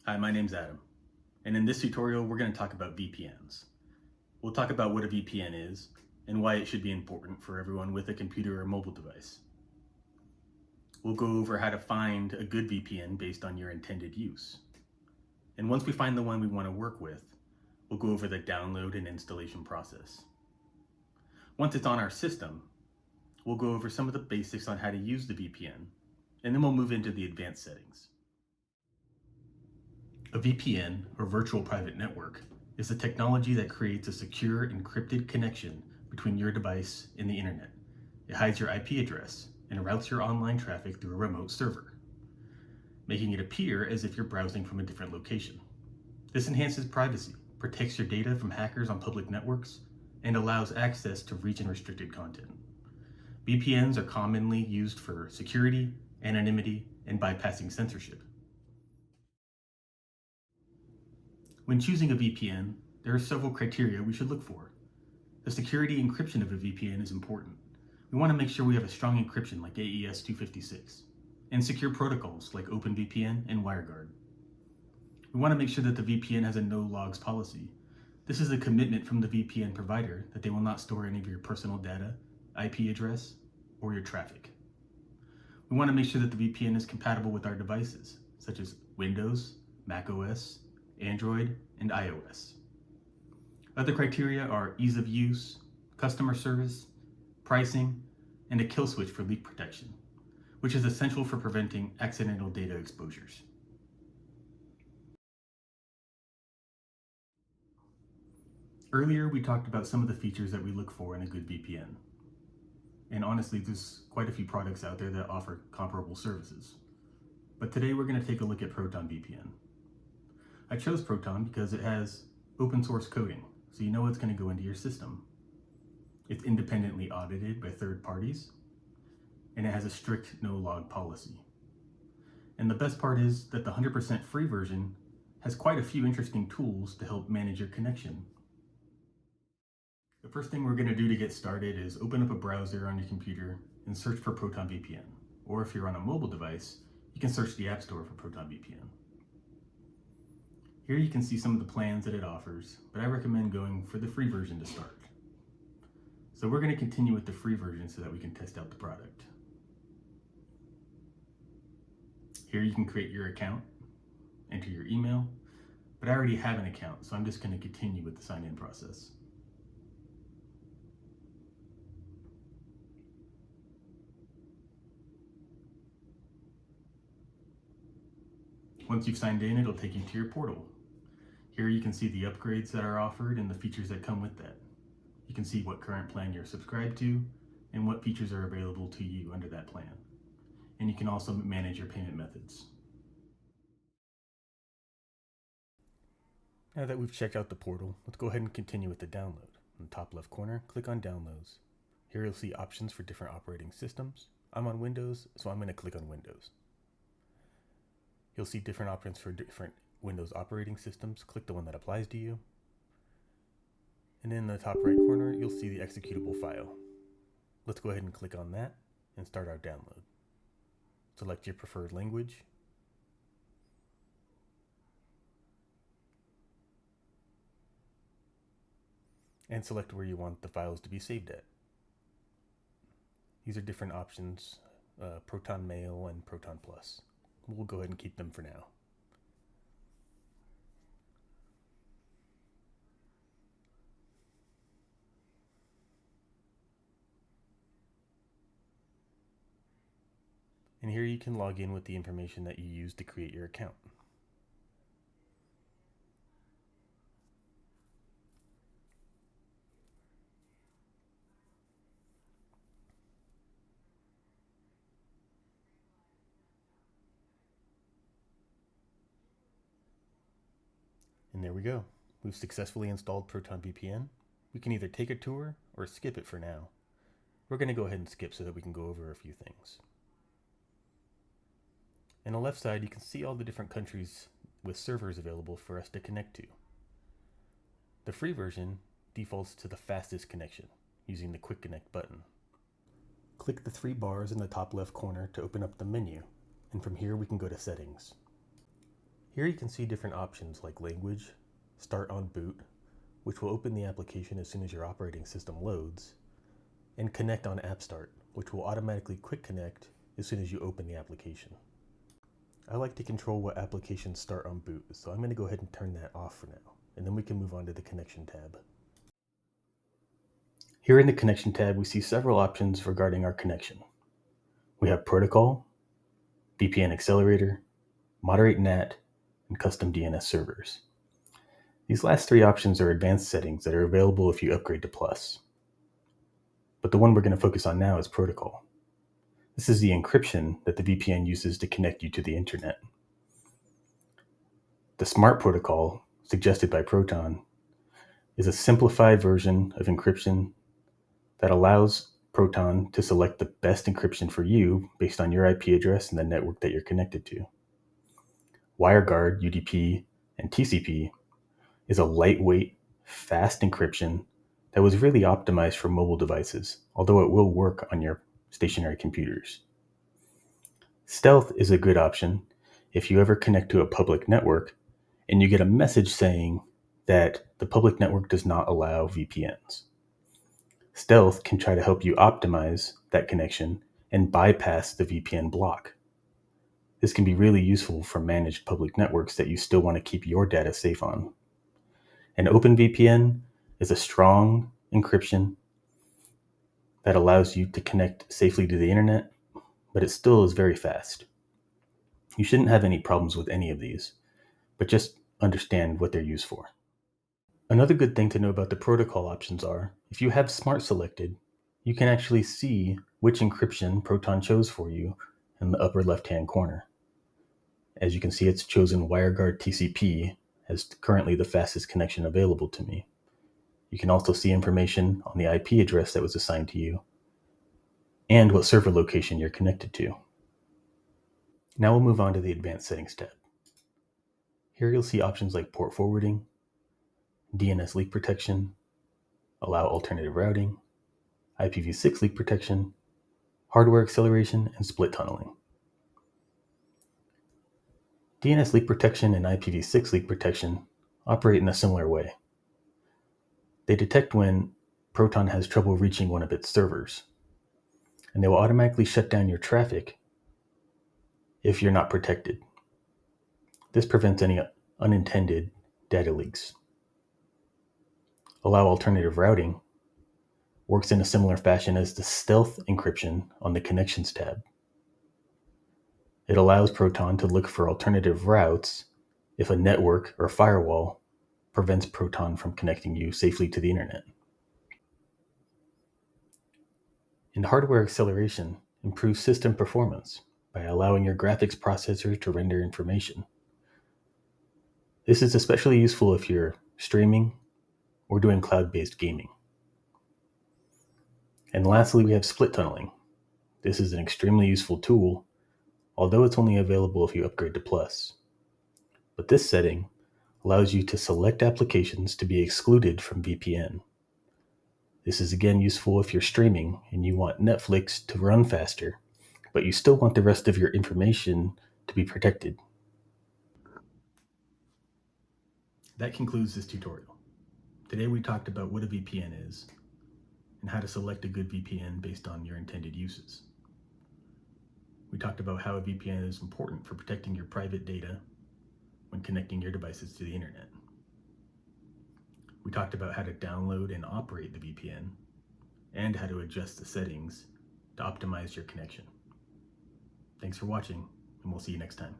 Hi, my name's Adam, and in this tutorial we're going to talk about VPNs. We'll talk about what a VPN is and why it should be important for everyone with a computer or mobile device. We'll go over how to find a good VPN based on your intended use. And once we find the one we want to work with, we'll go over the download and installation process. Once it's on our system, we'll go over some of the basics on how to use the VPN, and then we'll move into the advanced settings. A VPN, or virtual private network, is a technology that creates a secure encrypted connection between your device and the internet. It hides your IP address and routes your online traffic through a remote server, making it appear as if you're browsing from a different location. This enhances privacy, protects your data from hackers on public networks, and allows access to region-restricted content. VPNs are commonly used for security, anonymity, and bypassing censorship. When choosing a VPN, there are several criteria we should look for. The security encryption of a VPN is important. We want to make sure we have a strong encryption like AES 256, and secure protocols like OpenVPN and WireGuard. We want to make sure that the VPN has a no logs policy. This is a commitment from the VPN provider that they will not store any of your personal data, IP address, or your traffic. We want to make sure that the VPN is compatible with our devices, such as Windows, macOS, Android, and iOS. Other criteria are ease of use, customer service, pricing, and a kill switch for leak protection, which is essential for preventing accidental data exposures. Earlier, we talked about some of the features that we look for in a good VPN. And honestly, there's quite a few products out there that offer comparable services. But today we're going to take a look at Proton VPN. I chose Proton because it has open source coding, so you know what's going to go into your system. It's independently audited by third parties, and it has a strict no-log policy. And the best part is that the 100% free version has quite a few interesting tools to help manage your connection. The first thing we're going to do to get started is open up a browser on your computer and search for Proton VPN. Or if you're on a mobile device, you can search the App Store for Proton VPN. Here you can see some of the plans that it offers, but I recommend going for the free version to start. So we're going to continue with the free version so that we can test out the product. Here you can create your account, enter your email, but I already have an account, so I'm just going to continue with the sign-in process. Once you've signed in, it'll take you to your portal. Here you can see the upgrades that are offered and the features that come with that. You can see what current plan you're subscribed to and what features are available to you under that plan. And you can also manage your payment methods. Now that we've checked out the portal, let's go ahead and continue with the download. In the top left corner, click on Downloads. Here you'll see options for different operating systems. I'm on Windows, so I'm going to click on Windows. You'll see different options for different Windows operating systems. Click the one that applies to you. And in the top right corner, you'll see the executable file. Let's go ahead and click on that and start our download. Select your preferred language. And select where you want the files to be saved at. These are different options, Proton Mail and Proton Plus. We'll go ahead and keep them for now. And here you can log in with the information that you used to create your account. And there we go. We've successfully installed Proton VPN. We can either take a tour or skip it for now. We're going to go ahead and skip so that we can go over a few things. On the left side, you can see all the different countries with servers available for us to connect to. The free version defaults to the fastest connection using the Quick Connect button. Click the three bars in the top left corner to open up the menu, and from here we can go to Settings. Here you can see different options like language, start on boot, which will open the application as soon as your operating system loads, and connect on app start, which will automatically quick connect as soon as you open the application. I like to control what applications start on boot, so I'm going to go ahead and turn that off for now, and then we can move on to the connection tab. Here in the connection tab, we see several options regarding our connection. We have protocol, VPN accelerator, moderate NAT, and custom DNS servers. These last three options are advanced settings that are available if you upgrade to Plus. But the one we're going to focus on now is protocol. This is the encryption that the VPN uses to connect you to the internet. The SMART protocol, suggested by Proton, is a simplified version of encryption that allows Proton to select the best encryption for you based on your IP address and the network that you're connected to. WireGuard, UDP, and TCP is a lightweight, fast encryption that was really optimized for mobile devices, although it will work on your stationary computers. Stealth is a good option if you ever connect to a public network and you get a message saying that the public network does not allow VPNs. Stealth can try to help you optimize that connection and bypass the VPN block. This can be really useful for managed public networks that you still want to keep your data safe on. An OpenVPN is a strong encryption that allows you to connect safely to the internet, but it still is very fast. You shouldn't have any problems with any of these, but just understand what they're used for. Another good thing to know about the protocol options are, if you have SMART selected, you can actually see which encryption Proton chose for you in the upper left-hand corner. As you can see, it's chosen WireGuard TCP as currently the fastest connection available to me. You can also see information on the IP address that was assigned to you and what server location you're connected to. Now we'll move on to the Advanced Settings tab. Here you'll see options like port forwarding, DNS leak protection, allow alternative routing, IPv6 leak protection, hardware acceleration, and split tunneling. DNS leak protection and IPv6 leak protection operate in a similar way. They detect when Proton has trouble reaching one of its servers, and they will automatically shut down your traffic if you're not protected. This prevents any unintended data leaks. Allow alternative routing works in a similar fashion as the stealth encryption on the Connections tab. It allows Proton to look for alternative routes if a network or firewall prevents Proton from connecting you safely to the internet. And hardware acceleration improves system performance by allowing your graphics processor to render information. This is especially useful if you're streaming or doing cloud-based gaming. And lastly, we have split tunneling. This is an extremely useful tool, although it's only available if you upgrade to Plus. But this setting allows you to select applications to be excluded from VPN. This is again useful if you're streaming and you want Netflix to run faster, but you still want the rest of your information to be protected. That concludes this tutorial. Today we talked about what a VPN is and how to select a good VPN based on your intended uses. We talked about how a VPN is important for protecting your private data when connecting your devices to the internet. We talked about how to download and operate the VPN and how to adjust the settings to optimize your connection. Thanks for watching, and we'll see you next time.